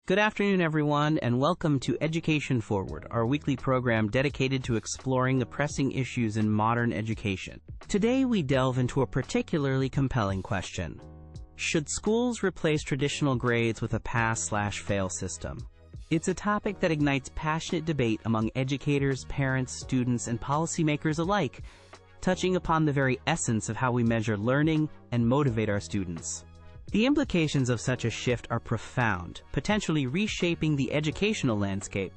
Good afternoon, everyone, and welcome to Education Forward, our weekly program dedicated to exploring the pressing issues in modern education. Today, we delve into a particularly compelling question. Should schools replace traditional grades with a pass/fail system? It's a topic that ignites passionate debate among educators, parents, students, and policymakers alike, touching upon the very essence of how we measure learning and motivate our students. The implications of such a shift are profound, potentially reshaping the educational landscape.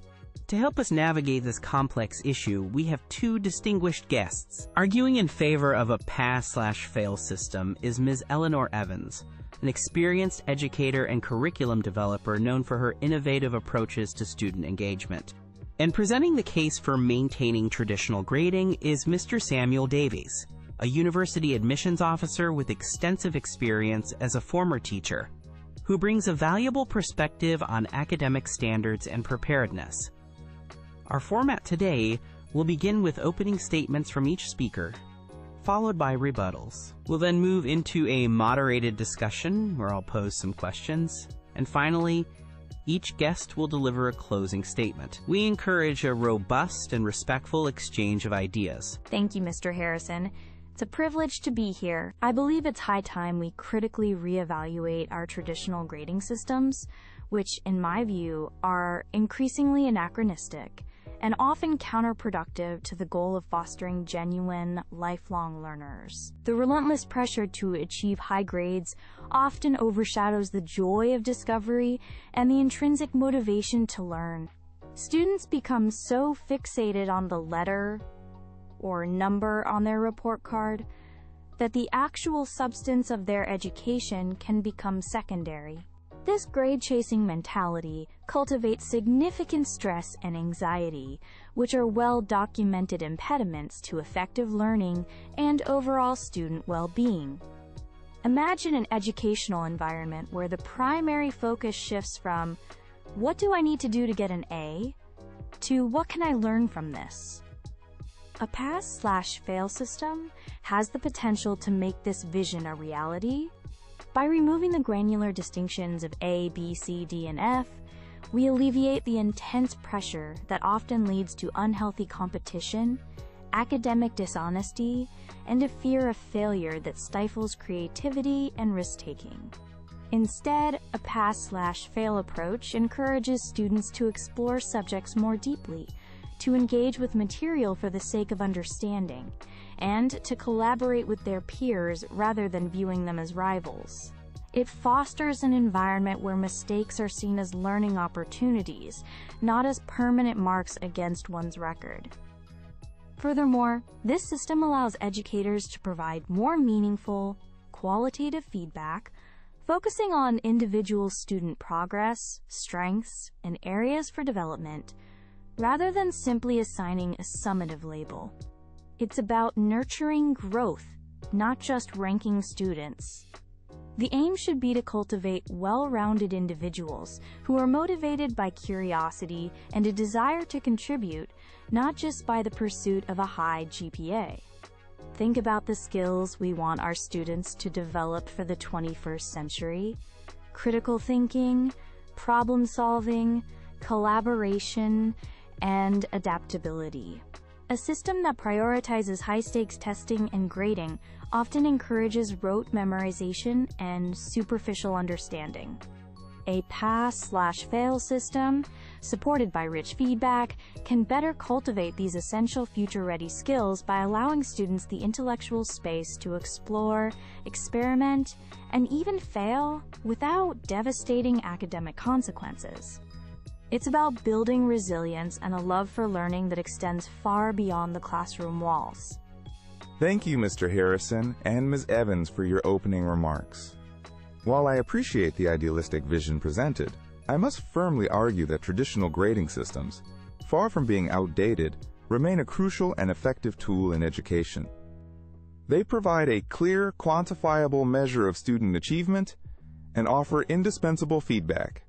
To help us navigate this complex issue, we have two distinguished guests. Arguing in favor of a pass/fail system is Ms. Eleanor Evans, an experienced educator and curriculum developer known for her innovative approaches to student engagement. And presenting the case for maintaining traditional grading is Mr. Samuel Davies, a university admissions officer with extensive experience as a former teacher, who brings a valuable perspective on academic standards and preparedness. Our format today will begin with opening statements from each speaker, followed by rebuttals. We'll then move into a moderated discussion where I'll pose some questions, and finally, each guest will deliver a closing statement. We encourage a robust and respectful exchange of ideas. Thank you, Mr. Harrison. It's a privilege to be here. I believe it's high time we critically reevaluate our traditional grading systems, which, in my view, are increasingly anachronistic and often counterproductive to the goal of fostering genuine, lifelong learners. The relentless pressure to achieve high grades often overshadows the joy of discovery and the intrinsic motivation to learn. Students become so fixated on the letter or number on their report card that the actual substance of their education can become secondary. This grade-chasing mentality cultivates significant stress and anxiety, which are well-documented impediments to effective learning and overall student well-being. Imagine an educational environment where the primary focus shifts from, "What do I need to do to get an A?" to "What can I learn from this?" A pass/fail system has the potential to make this vision a reality. By removing the granular distinctions of A, B, C, D, and F, we alleviate the intense pressure that often leads to unhealthy competition, academic dishonesty, and a fear of failure that stifles creativity and risk-taking. Instead, a pass/fail approach encourages students to explore subjects more deeply, to engage with material for the sake of understanding, and to collaborate with their peers rather than viewing them as rivals. It fosters an environment where mistakes are seen as learning opportunities, not as permanent marks against one's record. Furthermore, this system allows educators to provide more meaningful, qualitative feedback, focusing on individual student progress, strengths, and areas for development, rather than simply assigning a summative label. It's about nurturing growth, not just ranking students. The aim should be to cultivate well-rounded individuals who are motivated by curiosity and a desire to contribute, not just by the pursuit of a high GPA. Think about the skills we want our students to develop for the 21st century: critical thinking, problem solving, collaboration, and adaptability. A system that prioritizes high-stakes testing and grading often encourages rote memorization and superficial understanding. A pass/fail system, supported by rich feedback, can better cultivate these essential future-ready skills by allowing students the intellectual space to explore, experiment, and even fail without devastating academic consequences. It's about building resilience and a love for learning that extends far beyond the classroom walls. Thank you, Mr. Harrison and Ms. Evans, for your opening remarks. While I appreciate the idealistic vision presented, I must firmly argue that traditional grading systems, far from being outdated, remain a crucial and effective tool in education. They provide a clear, quantifiable measure of student achievement and offer indispensable feedback.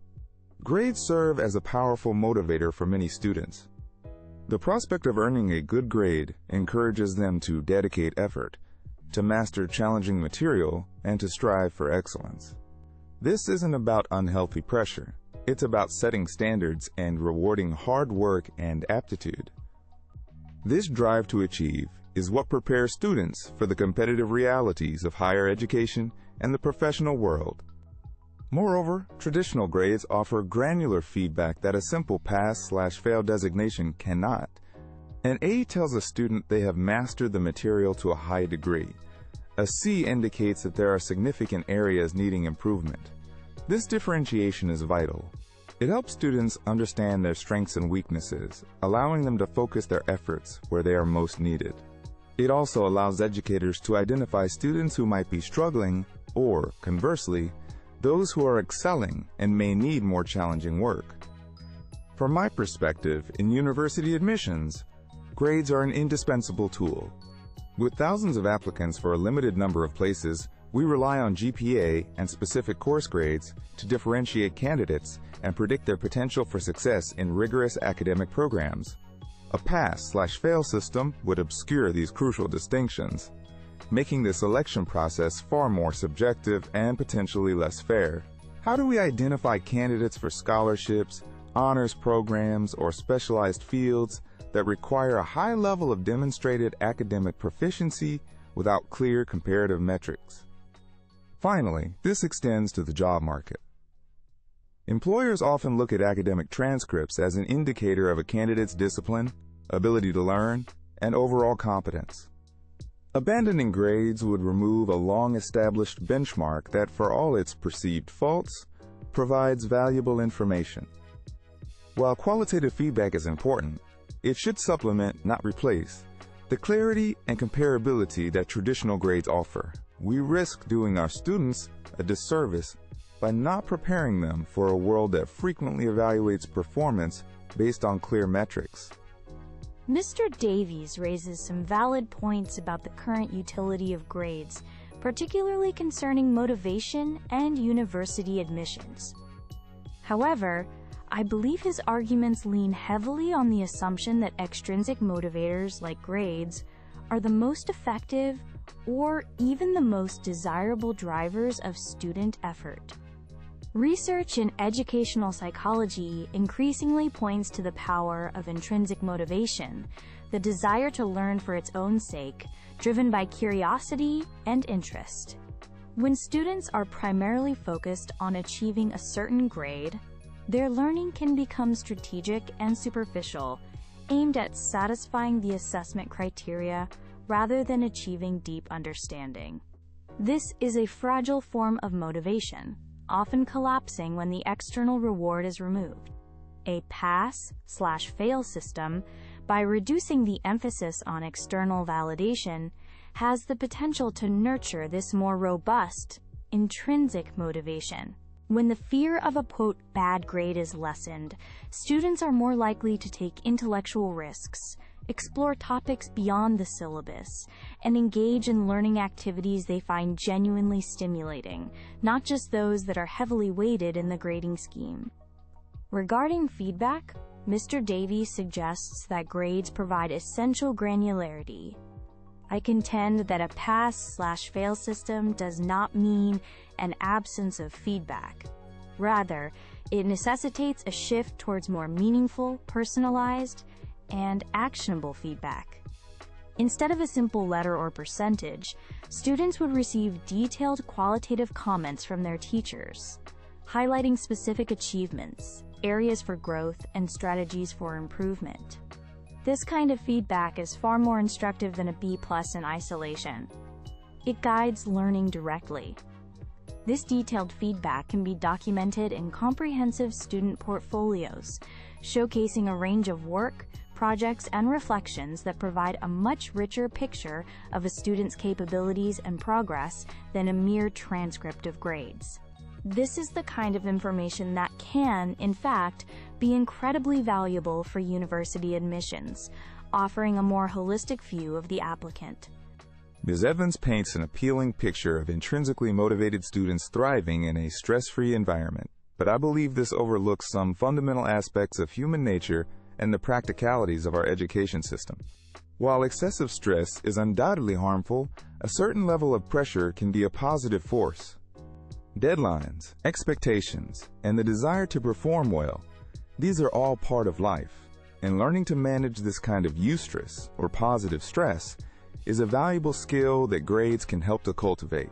Grades serve as a powerful motivator for many students. The prospect of earning a good grade encourages them to dedicate effort, to master challenging material, and to strive for excellence. This isn't about unhealthy pressure. It's about setting standards and rewarding hard work and aptitude. This drive to achieve is what prepares students for the competitive realities of higher education and the professional world. Moreover, traditional grades offer granular feedback that a simple pass/fail designation cannot. An A tells a student they have mastered the material to a high degree. A C indicates that there are significant areas needing improvement. This differentiation is vital. It helps students understand their strengths and weaknesses, allowing them to focus their efforts where they are most needed. It also allows educators to identify students who might be struggling, or, conversely, those who are excelling and may need more challenging work. From my perspective, in university admissions, grades are an indispensable tool. With thousands of applicants for a limited number of places, we rely on GPA and specific course grades to differentiate candidates and predict their potential for success in rigorous academic programs. A pass/fail system would obscure these crucial distinctions, making the selection process far more subjective and potentially less fair. How do we identify candidates for scholarships, honors programs, or specialized fields that require a high level of demonstrated academic proficiency without clear comparative metrics? Finally, this extends to the job market. Employers often look at academic transcripts as an indicator of a candidate's discipline, ability to learn, and overall competence. Abandoning grades would remove a long-established benchmark that, for all its perceived faults, provides valuable information. While qualitative feedback is important, it should supplement, not replace, the clarity and comparability that traditional grades offer. We risk doing our students a disservice by not preparing them for a world that frequently evaluates performance based on clear metrics. Mr. Davies raises some valid points about the current utility of grades, particularly concerning motivation and university admissions. However, I believe his arguments lean heavily on the assumption that extrinsic motivators like grades are the most effective or even the most desirable drivers of student effort. Research in educational psychology increasingly points to the power of intrinsic motivation, the desire to learn for its own sake, driven by curiosity and interest. When students are primarily focused on achieving a certain grade, their learning can become strategic and superficial, aimed at satisfying the assessment criteria rather than achieving deep understanding. This is a fragile form of motivation, often collapsing when the external reward is removed. A pass/fail system, by reducing the emphasis on external validation, has the potential to nurture this more robust, intrinsic motivation. When the fear of a, quote, bad grade is lessened, students are more likely to take intellectual risks, explore topics beyond the syllabus, and engage in learning activities they find genuinely stimulating, not just those that are heavily weighted in the grading scheme. Regarding feedback, Mr. Davies suggests that grades provide essential granularity. I contend that a pass/fail system does not mean an absence of feedback. Rather, it necessitates a shift towards more meaningful, personalized, and actionable feedback. Instead of a simple letter or percentage, students would receive detailed qualitative comments from their teachers, highlighting specific achievements, areas for growth, and strategies for improvement. This kind of feedback is far more instructive than a B+ in isolation. It guides learning directly. This detailed feedback can be documented in comprehensive student portfolios, showcasing a range of work, projects, and reflections that provide a much richer picture of a student's capabilities and progress than a mere transcript of grades. This is the kind of information that can, in fact, be incredibly valuable for university admissions, offering a more holistic view of the applicant. Ms. Evans paints an appealing picture of intrinsically motivated students thriving in a stress-free environment, but I believe this overlooks some fundamental aspects of human nature and the practicalities of our education system. While excessive stress is undoubtedly harmful, a certain level of pressure can be a positive force. Deadlines, expectations, and the desire to perform well, these are all part of life, and learning to manage this kind of eustress, or positive stress, is a valuable skill that grades can help to cultivate.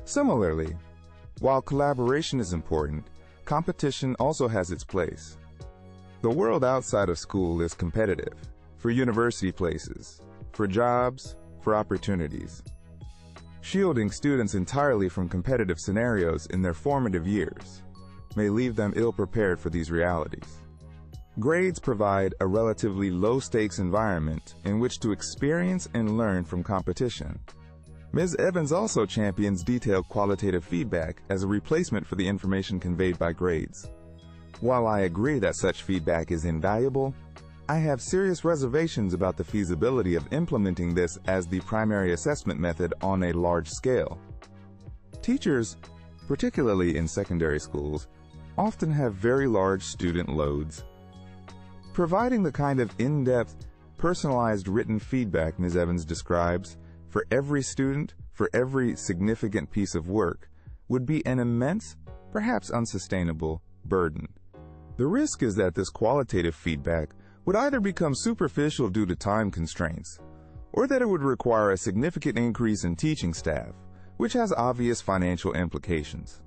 Similarly, while collaboration is important, competition also has its place. The world outside of school is competitive, for university places, for jobs, for opportunities. Shielding students entirely from competitive scenarios in their formative years may leave them ill-prepared for these realities. Grades provide a relatively low-stakes environment in which to experience and learn from competition. Ms. Evans also champions detailed qualitative feedback as a replacement for the information conveyed by grades. While I agree that such feedback is invaluable, I have serious reservations about the feasibility of implementing this as the primary assessment method on a large scale. Teachers, particularly in secondary schools, often have very large student loads. Providing the kind of in-depth, personalized written feedback Ms. Evans describes for every student, for every significant piece of work, would be an immense, perhaps unsustainable, burden. The risk is that this qualitative feedback would either become superficial due to time constraints, or that it would require a significant increase in teaching staff, which has obvious financial implications.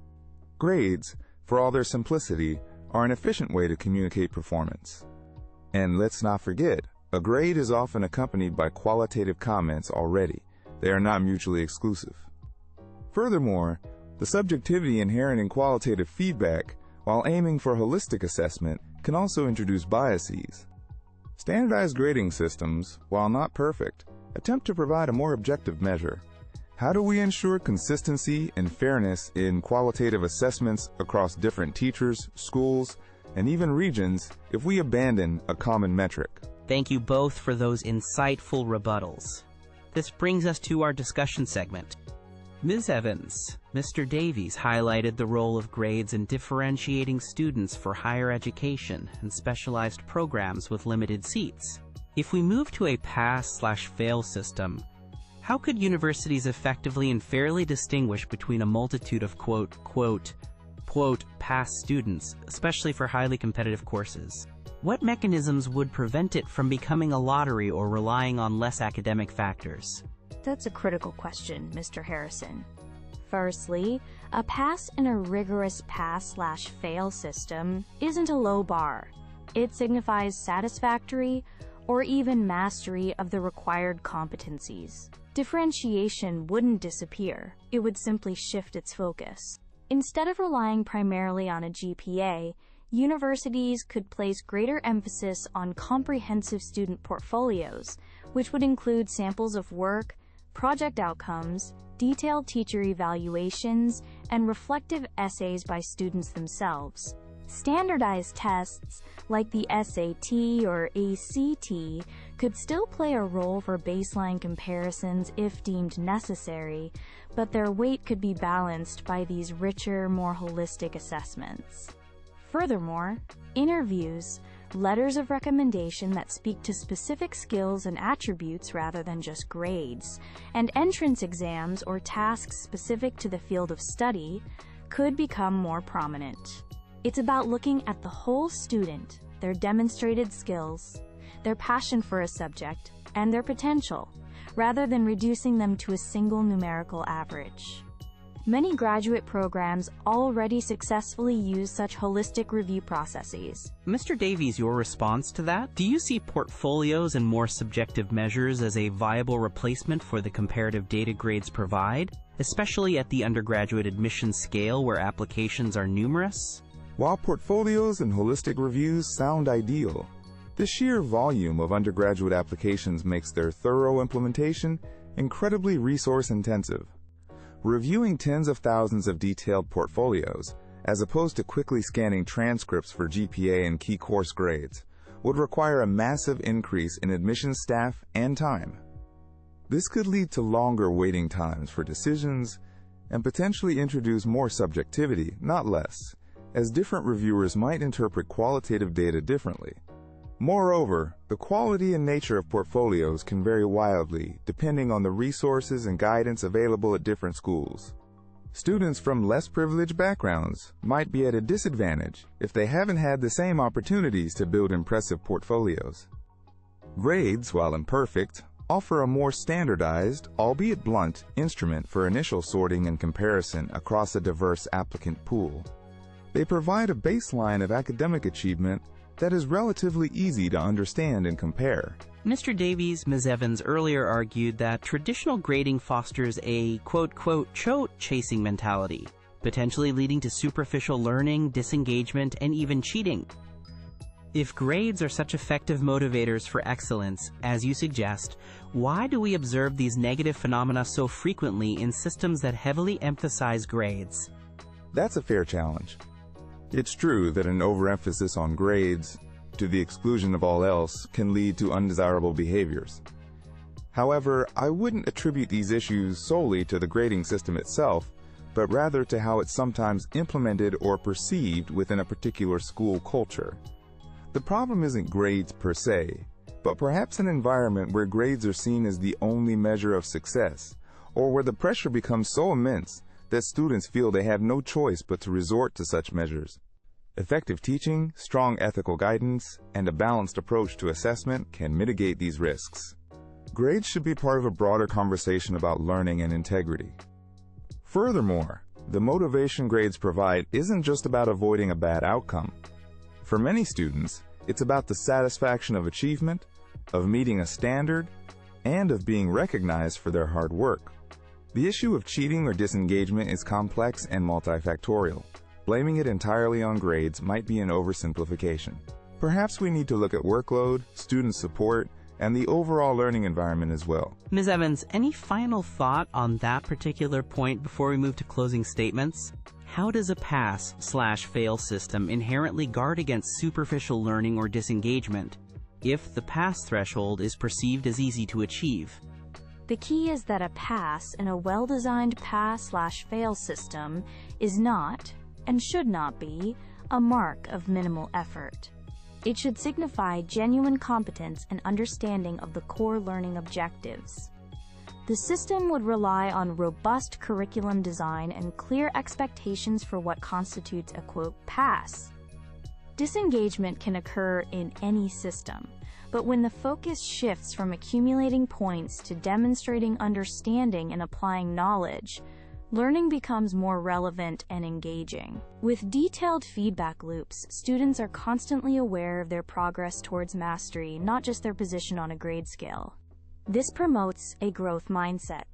Grades, for all their simplicity, are an efficient way to communicate performance. And let's not forget, a grade is often accompanied by qualitative comments already. They are not mutually exclusive. Furthermore, the subjectivity inherent in qualitative feedback, while aiming for holistic assessment, can also introduce biases. Standardized grading systems, while not perfect, attempt to provide a more objective measure. How do we ensure consistency and fairness in qualitative assessments across different teachers, schools, and even regions if we abandon a common metric? Thank you both for those insightful rebuttals. This brings us to our discussion segment. Ms. Evans, Mr. Davies highlighted the role of grades in differentiating students for higher education and specialized programs with limited seats. If we move to a pass/fail system, how could universities effectively and fairly distinguish between a multitude of quote, pass students, especially for highly competitive courses? What mechanisms would prevent it from becoming a lottery or relying on less academic factors? That's a critical question, Mr. Harrison. Firstly, a pass in a rigorous pass/fail system isn't a low bar. It signifies satisfactory or even mastery of the required competencies. Differentiation wouldn't disappear. It would simply shift its focus. Instead of relying primarily on a GPA, universities could place greater emphasis on comprehensive student portfolios, which would include samples of work, project outcomes, detailed teacher evaluations, and reflective essays by students themselves. Standardized tests, like the SAT or ACT, could still play a role for baseline comparisons if deemed necessary, but their weight could be balanced by these richer, more holistic assessments. Furthermore, interviews, letters of recommendation that speak to specific skills and attributes rather than just grades, and entrance exams or tasks specific to the field of study could become more prominent. It's about looking at the whole student, their demonstrated skills, their passion for a subject, and their potential, rather than reducing them to a single numerical average. Many graduate programs already successfully use such holistic review processes. Mr. Davies, your response to that? Do you see portfolios and more subjective measures as a viable replacement for the comparative data grades provide, especially at the undergraduate admission scale where applications are numerous? While portfolios and holistic reviews sound ideal, the sheer volume of undergraduate applications makes their thorough implementation incredibly resource-intensive. Reviewing tens of thousands of detailed portfolios, as opposed to quickly scanning transcripts for GPA and key course grades, would require a massive increase in admissions staff and time. This could lead to longer waiting times for decisions and potentially introduce more subjectivity, not less, as different reviewers might interpret qualitative data differently. Moreover, the quality and nature of portfolios can vary wildly depending on the resources and guidance available at different schools. Students from less privileged backgrounds might be at a disadvantage if they haven't had the same opportunities to build impressive portfolios. Grades, while imperfect, offer a more standardized, albeit blunt, instrument for initial sorting and comparison across a diverse applicant pool. They provide a baseline of academic achievement that is relatively easy to understand and compare. Mr. Davies, Ms. Evans earlier argued that traditional grading fosters a quote-quote chote-chasing mentality, potentially leading to superficial learning, disengagement, and even cheating. If grades are such effective motivators for excellence, as you suggest, why do we observe these negative phenomena so frequently in systems that heavily emphasize grades? That's a fair challenge. It's true that an overemphasis on grades, to the exclusion of all else, can lead to undesirable behaviors. However, I wouldn't attribute these issues solely to the grading system itself, but rather to how it's sometimes implemented or perceived within a particular school culture. The problem isn't grades per se, but perhaps an environment where grades are seen as the only measure of success, or where the pressure becomes so immense that students feel they have no choice but to resort to such measures. Effective teaching, strong ethical guidance, and a balanced approach to assessment can mitigate these risks. Grades should be part of a broader conversation about learning and integrity. Furthermore, the motivation grades provide isn't just about avoiding a bad outcome. For many students, it's about the satisfaction of achievement, of meeting a standard, and of being recognized for their hard work. The issue of cheating or disengagement is complex and multifactorial. Blaming it entirely on grades might be an oversimplification. Perhaps we need to look at workload, student support, and the overall learning environment as well. Ms. Evans, any final thought on that particular point before we move to closing statements? How does a pass/fail system inherently guard against superficial learning or disengagement if the pass threshold is perceived as easy to achieve? The key is that a pass in a well-designed pass/fail system is not, and should not be, a mark of minimal effort. It should signify genuine competence and understanding of the core learning objectives. The system would rely on robust curriculum design and clear expectations for what constitutes a quote pass. Disengagement can occur in any system, but when the focus shifts from accumulating points to demonstrating understanding and applying knowledge, learning becomes more relevant and engaging. With detailed feedback loops, students are constantly aware of their progress towards mastery, not just their position on a grade scale. This promotes a growth mindset.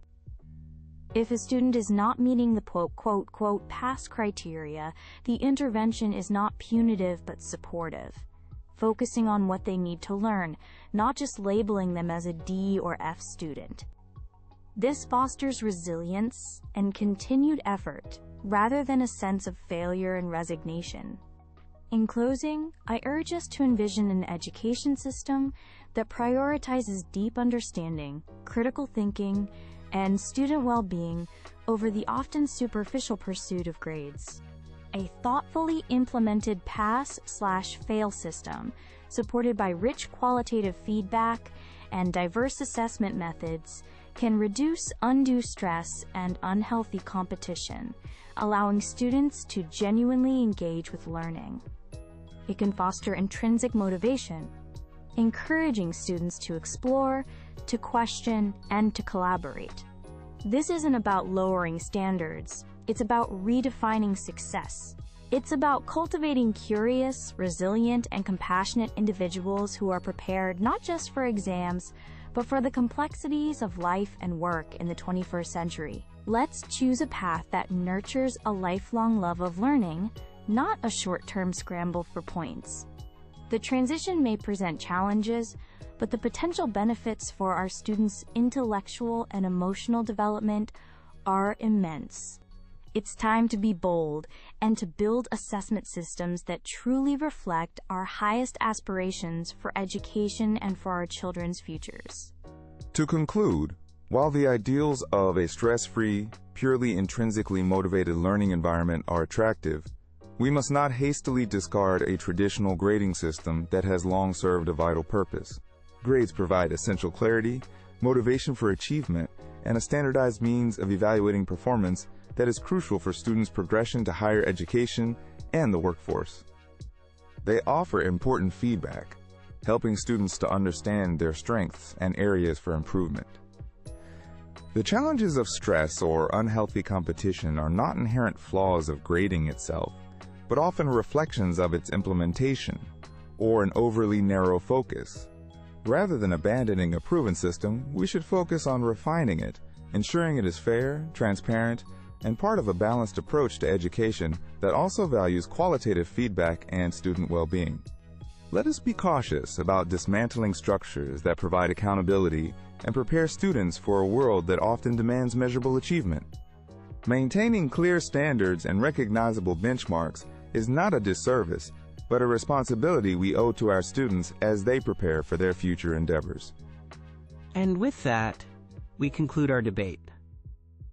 If a student is not meeting the quote pass criteria, the intervention is not punitive but supportive, focusing on what they need to learn, not just labeling them as a D or F student. This fosters resilience and continued effort, rather than a sense of failure and resignation. In closing, I urge us to envision an education system that prioritizes deep understanding, critical thinking, and student well-being over the often superficial pursuit of grades. A thoughtfully implemented pass/fail system, supported by rich qualitative feedback and diverse assessment methods, can reduce undue stress and unhealthy competition, allowing students to genuinely engage with learning. It can foster intrinsic motivation, encouraging students to explore, to question, and to collaborate. This isn't about lowering standards, it's about redefining success. It's about cultivating curious, resilient, and compassionate individuals who are prepared not just for exams, but for the complexities of life and work in the 21st century. Let's choose a path that nurtures a lifelong love of learning, not a short-term scramble for points. The transition may present challenges, but the potential benefits for our students' intellectual and emotional development are immense. It's time to be bold and to build assessment systems that truly reflect our highest aspirations for education and for our children's futures. To conclude, while the ideals of a stress-free, purely intrinsically motivated learning environment are attractive, we must not hastily discard a traditional grading system that has long served a vital purpose. Grades provide essential clarity, motivation for achievement, and a standardized means of evaluating performance that is crucial for students' progression to higher education and the workforce. They offer important feedback, helping students to understand their strengths and areas for improvement. The challenges of stress or unhealthy competition are not inherent flaws of grading itself, but often reflections of its implementation, or an overly narrow focus. Rather than abandoning a proven system, we should focus on refining it, ensuring it is fair, transparent, and part of a balanced approach to education that also values qualitative feedback and student well-being. Let us be cautious about dismantling structures that provide accountability and prepare students for a world that often demands measurable achievement. Maintaining clear standards and recognizable benchmarks is not a disservice, but a responsibility we owe to our students as they prepare for their future endeavors. And with that, we conclude our debate.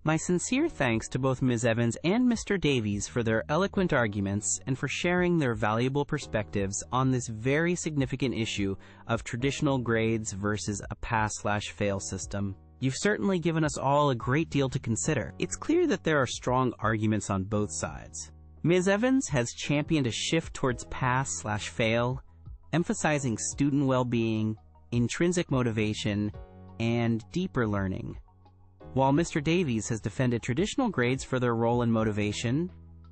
My sincere thanks to both Ms. Evans and Mr. Davies for their eloquent arguments and for sharing their valuable perspectives on this very significant issue of traditional grades versus a pass/fail system. You've certainly given us all a great deal to consider. It's clear that there are strong arguments on both sides. Ms. Evans has championed a shift towards pass/fail, emphasizing student well-being, intrinsic motivation, and deeper learning, while Mr. Davies has defended traditional grades for their role in motivation,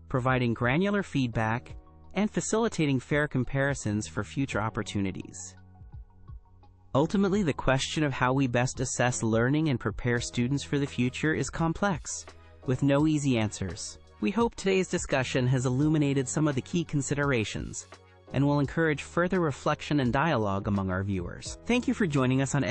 providing granular feedback, and facilitating fair comparisons for future opportunities. Ultimately, the question of how we best assess learning and prepare students for the future is complex, with no easy answers. We hope today's discussion has illuminated some of the key considerations and will encourage further reflection and dialogue among our viewers. Thank you for joining us on